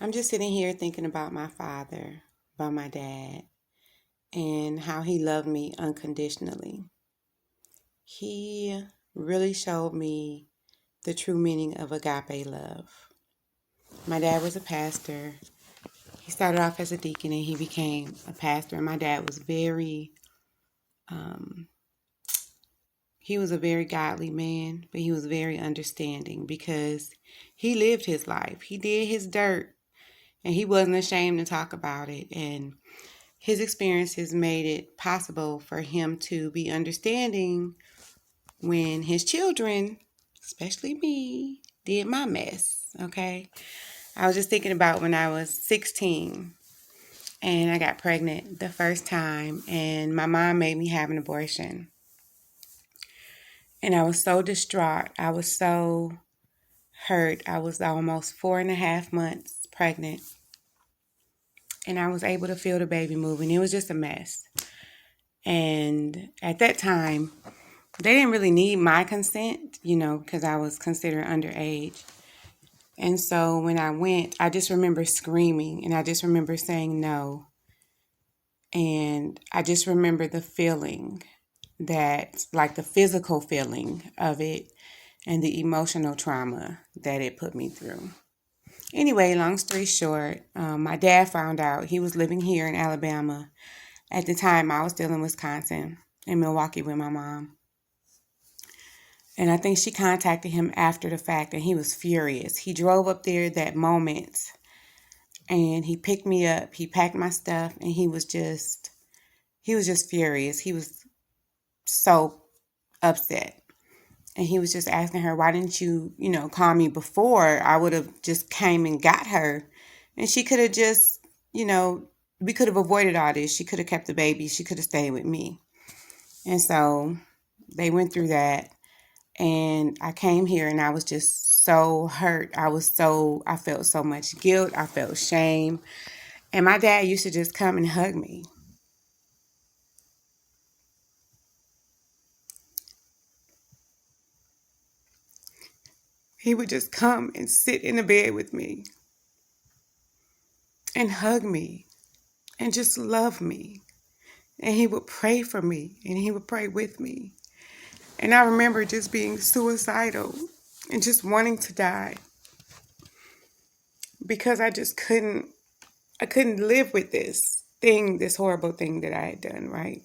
I'm just sitting here thinking about my father, about my dad, and how he loved me unconditionally. He really showed me the true meaning of agape love. My dad was a pastor. He started off as a deacon and he became a pastor. And my dad was um, he was a very godly man, but he was very understanding because he lived his life. He did his dirt and he wasn't ashamed to talk about it. And his experiences made it possible for him to be understanding when his children, especially me, did my mess. Okay. I was just thinking about when I was 16 and I got pregnant the first time, and my mom made me have an abortion. And I was so distraught. I was so hurt. I was almost 4.5 months pregnant, and I was able to feel the baby moving. It was just a mess. And at that time, they didn't really need my consent, because I was considered underage. And so when I went, I just remember screaming and I just remember saying no. And I just remember the feeling that, like the physical feeling of it and the emotional trauma that it put me through. Anyway, long story short, my dad found out. He was living here in Alabama. At the time, I was still in Wisconsin, in Milwaukee with my mom. And I think she contacted him after the fact, and he was furious. He drove up there that moment, and he picked me up. He packed my stuff, and he was just furious. He was so upset. And he was just asking her, why didn't you, call me before? I would have just came and got her. And she could have just, we could have avoided all this. She could have kept the baby. She could have stayed with me. And so they went through that. And I came here and I was just so hurt. I felt so much guilt. I felt shame. And my dad used to just come and hug me. He would just come and sit in the bed with me and hug me and just love me. And he would pray for me and he would pray with me. And I remember just being suicidal and just wanting to die because I couldn't live with this horrible thing that I had done, right?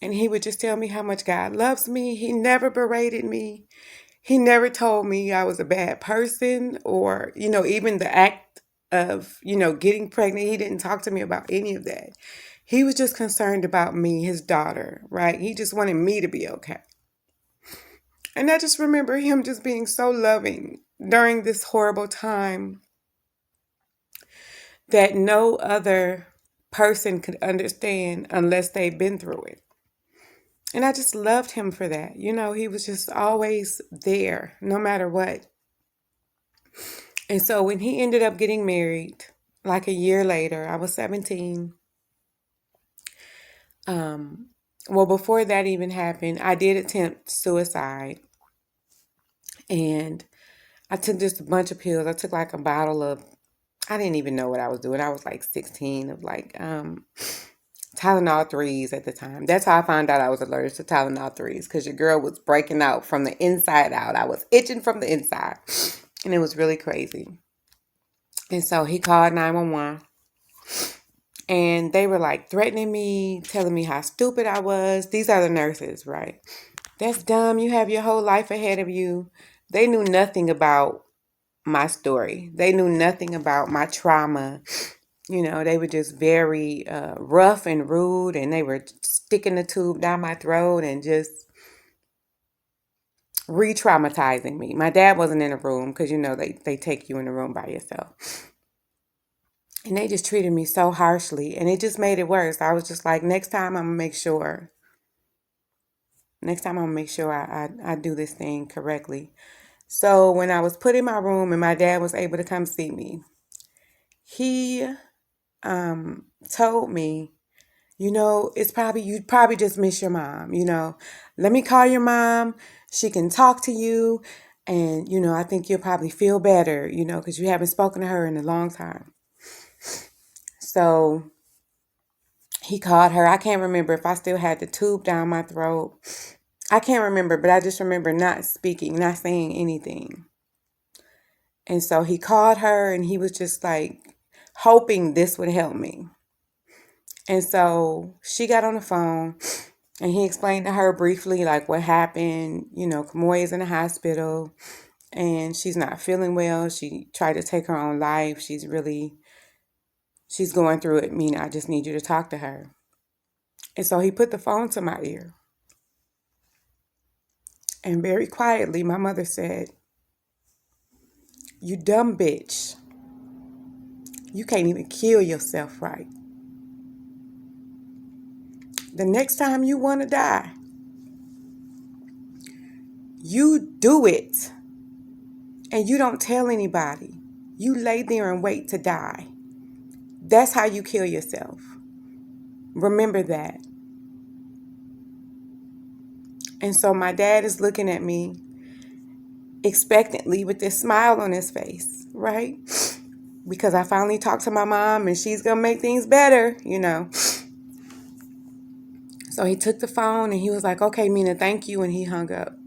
And he would just tell me how much God loves me. He never berated me. He never told me I was a bad person or, even the act of, getting pregnant. He didn't talk to me about any of that. He was just concerned about me, his daughter, right? He just wanted me to be okay. And I just remember him just being so loving during this horrible time that no other person could understand unless they've been through it. And I just loved him for that. He was just always there, no matter what. And so when he ended up getting married, like a year later, I was 17. Well, before that even happened, I did attempt suicide. And I took just a bunch of pills. I took like a bottle of, I didn't even know what I was doing. I was like 16 of like Tylenol 3s at the time. That's how I found out I was allergic to Tylenol 3s because your girl was breaking out from the inside out. I was itching from the inside. And it was really crazy. And so he called 911 and they were like threatening me, telling me how stupid I was. These are the nurses, right? That's dumb. You have your whole life ahead of you. They knew nothing about my story. They knew nothing about my trauma. They were just very rough and rude, and they were sticking the tube down my throat and just re-traumatizing me. My dad wasn't in the room because, they take you in the room by yourself. And they just treated me so harshly, and it just made it worse. I was just like, next time I'm going to make sure. Next time I'm going to make sure I do this thing correctly. So when I was put in my room and my dad was able to come see me, he told me, you probably just miss your mom. Let me call your mom. She can talk to you. And, I think you'll probably feel better, because you haven't spoken to her in a long time. So he called her. I can't remember if I still had the tube down my throat. I can't remember, but I just remember not speaking, not saying anything. And so he called her and he was just like hoping this would help me. And so she got on the phone and he explained to her briefly like what happened. Kamoy is in the hospital and she's not feeling well. She tried to take her own life. She's going through it. Mina, I just need you to talk to her. And so he put the phone to my ear. And very quietly, my mother said, "You dumb bitch. You can't even kill yourself right. The next time you want to die, you do it. And you don't tell anybody. You lay there and wait to die. That's how you kill yourself. Remember that." And so my dad is looking at me expectantly with this smile on his face, right? Because I finally talked to my mom and she's going to make things better. So he took the phone and he was like, "Okay, Mina, thank you." And he hung up.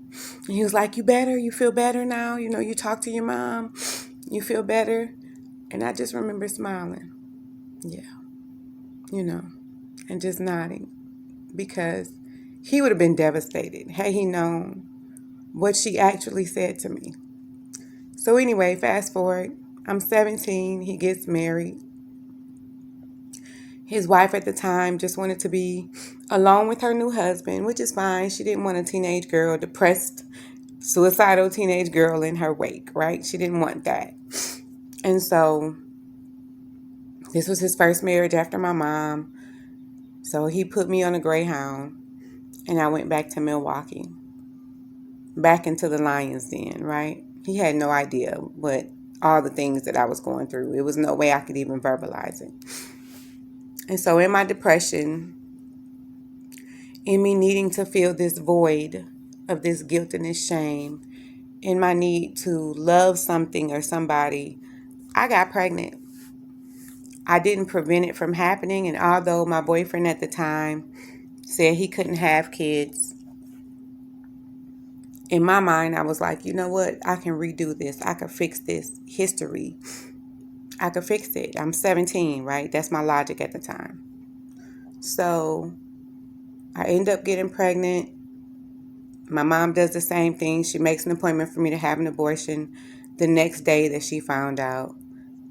And he was like, "You better? You feel better now? You talk to your mom. You feel better?" And I just remember smiling. Yeah. And just nodding. Because he would have been devastated had he known what she actually said to me. So anyway, fast forward. I'm 17. He gets married. His wife at the time just wanted to be alone with her new husband, which is fine. She didn't want a teenage girl, depressed, suicidal teenage girl in her wake, right? She didn't want that. And so this was his first marriage after my mom. So he put me on a Greyhound and I went back to Milwaukee, back into the lion's den, right? He had no idea what all the things that I was going through. It was no way I could even verbalize it. And so in my depression, in me needing to fill this void of this guilt and this shame, in my need to love something or somebody, I got pregnant. I didn't prevent it from happening. And although my boyfriend at the time said he couldn't have kids, in my mind, I was like, you know what? I can redo this. I can fix this history. I could fix it. I'm 17, right? That's my logic at the time. So I end up getting pregnant. My mom does the same thing. She makes an appointment for me to have an abortion the next day that she found out.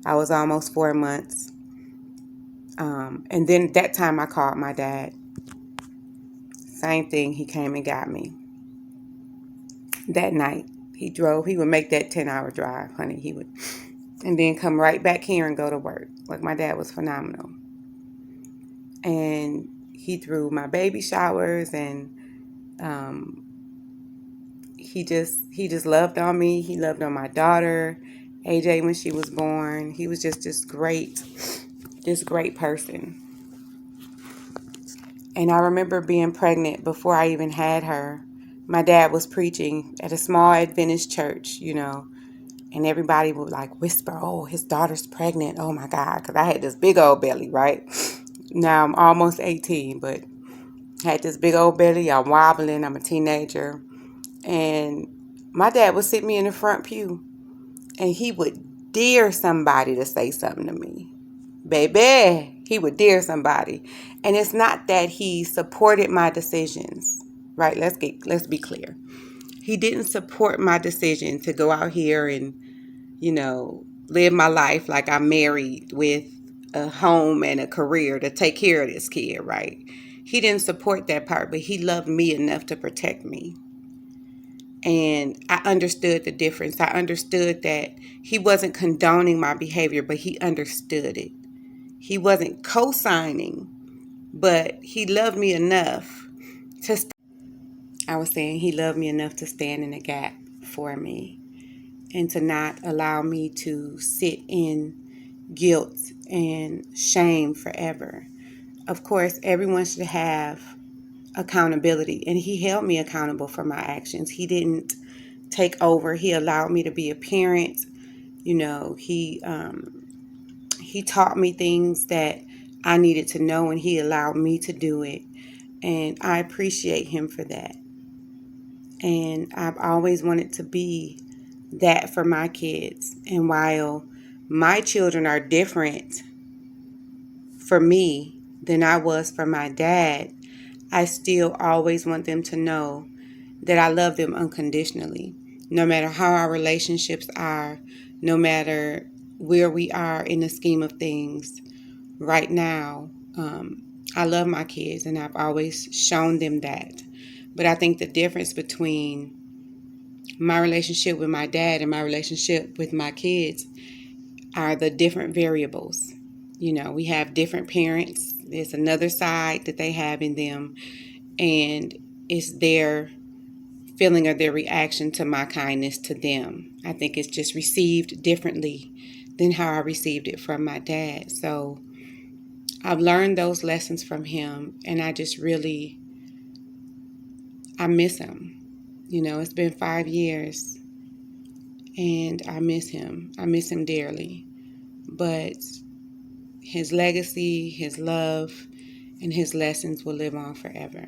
I was almost 4 months. And then that time I called my dad. Same thing. He came and got me. That night, he drove. He would make that 10-hour drive, honey. He would. And then come right back here and go to work. Like, my dad was phenomenal. And he threw my baby showers and he just loved on me. He loved on my daughter, AJ, when she was born. He was just this great person. And I remember being pregnant before I even had her. My dad was preaching at a small Adventist church, and everybody would like whisper, "Oh, his daughter's pregnant. Oh my God." Because I had this big old belly, right? Now I'm almost 18, but had this big old belly. I'm wobbling. I'm a teenager. And my dad would sit me in the front pew and he would dare somebody to say something to me. Baby, he would dare somebody. And it's not that he supported my decisions, right? Let's be clear. He didn't support my decision to go out here and, live my life like I'm married with a home and a career to take care of this kid, right? He didn't support that part, but he loved me enough to protect me. And I understood the difference. I understood that he wasn't condoning my behavior, but he understood it. He wasn't co-signing, but he loved me enough to I was saying he loved me enough to stand in the gap for me and to not allow me to sit in guilt and shame forever. Of course, everyone should have accountability, and he held me accountable for my actions. He didn't take over. He allowed me to be a parent. He taught me things that I needed to know, and he allowed me to do it. And I appreciate him for that. And I've always wanted to be that for my kids. And while my children are different for me than I was for my dad, I still always want them to know that I love them unconditionally. No matter how our relationships are, no matter where we are in the scheme of things right now, I love my kids, and I've always shown them that. But I think the difference between my relationship with my dad and my relationship with my kids are the different variables. We have different parents. There's another side that they have in them, and it's their feeling or their reaction to my kindness to them. I think it's just received differently than how I received it from my dad. So I've learned those lessons from him, and I miss him. It's been 5 years, and I miss him. I miss him dearly. But his legacy, his love, and his lessons will live on forever.